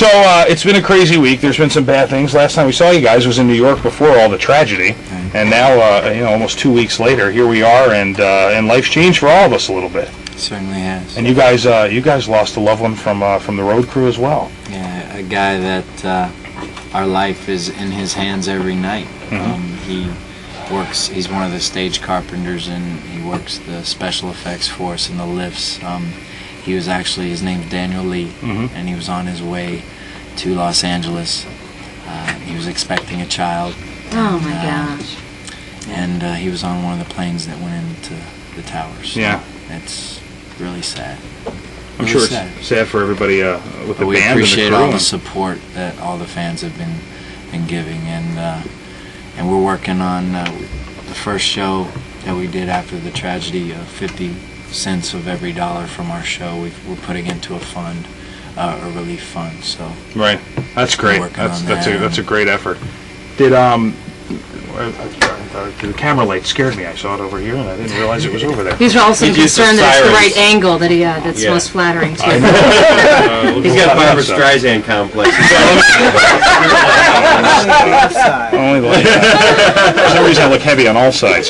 So it's been a crazy week. There's been some bad things. Last time we saw you guys was in New York before all the tragedy, and now almost 2 weeks later, here we are, and life's changed for all of us a little bit. It certainly has. And you guys lost a loved one from the road crew as well. Yeah, a guy that our life is in his hands every night. He's one of the stage carpenters, and he works the special effects for us in the lifts. His name's Daniel Lee, and he was on his way to Los Angeles. He was expecting a child. Oh my gosh. And he was on one of the planes that went into the towers. So yeah. It's really sad. I'm sure it's sad for everybody with the band and the crew. We appreciate all the support that all the fans have been giving, and we're working on the first show that we did after the tragedy. 50 cents of every dollar from our show we're putting into a fund, a relief fund. So right, that's great. That's a great effort. Did the camera light scared me. I saw it over here, and I didn't realize it was over there. He's also concerned that it's the right angle that's most flattering to him. He's got a Barbara Streisand complex. Only the left side. For some reason, I look heavy on all sides.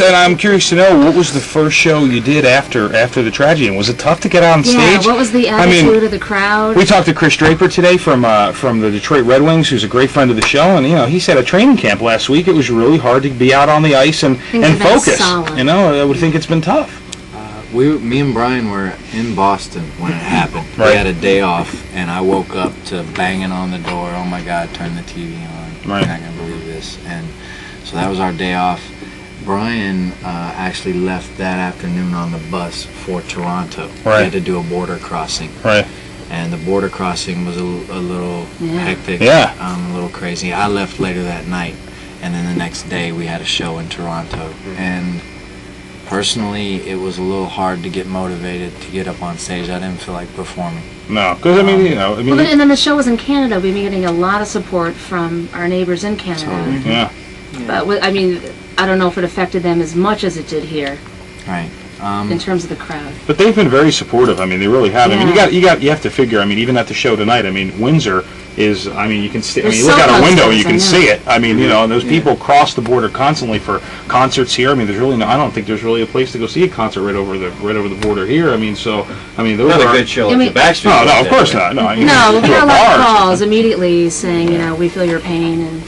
And I'm curious to know, what was the first show you did after the tragedy? And was it tough to get on stage? Yeah, what was the attitude of the crowd? We talked to Chris Draper today from the Detroit Red Wings, who's a great friend of the show, and he said at training camp last week it was really hard to be out on the ice and focus. Solid. I would think it's been tough. Me and Brian were in Boston when it happened. Right. We had a day off, and I woke up to banging on the door. Oh my God, turn the TV on. Right. I'm not going to believe this. And so that was our day off. Brian actually left that afternoon on the bus for Toronto. Right. He had to do a border crossing. Right. And the border crossing was a little hectic, a little crazy. I left later that night, and then the next day we had a show in Toronto. And personally, it was a little hard to get motivated to get up on stage. I didn't feel like performing. No, because and then the show was in Canada. We've been getting a lot of support from our neighbors in Canada. Totally. Yeah. But I don't know if it affected them as much as it did here. Right. In terms of the crowd. But they've been very supportive. They really have. Yeah. You have to figure. Even at the show tonight. Windsor is. You can see. You so look out a window, close, you can see it. Those people cross the border constantly for concerts here. There's really I don't think there's really a place to go see a concert right over the border here. Those not are a good show like the Backstreet. No, of course not. No, we got a lot of calls immediately saying, we feel your pain,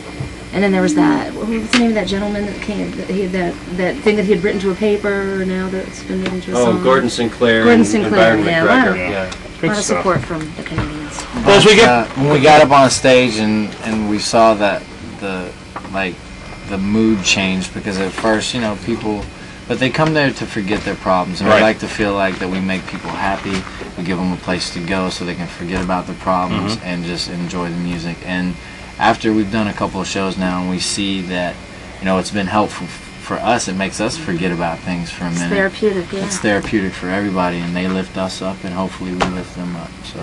and then there was that. What was the name of that gentleman that came? That thing that he had written to a paper. Now that's been made into a song. Gordon Sinclair. Gordon Sinclair. And Yeah, Byron a lot of support from the Canadians. When we got up on stage and we saw that the mood changed, because at first people, but they come there to forget their problems, and we like to feel like that we make people happy. We give them a place to go so they can forget about their problems and just enjoy the music. And after we've done a couple of shows now, and we see that it's been helpful for us, it makes us forget about things for a minute. It's therapeutic, yeah. It's therapeutic for everybody, and they lift us up, and hopefully we lift them up. So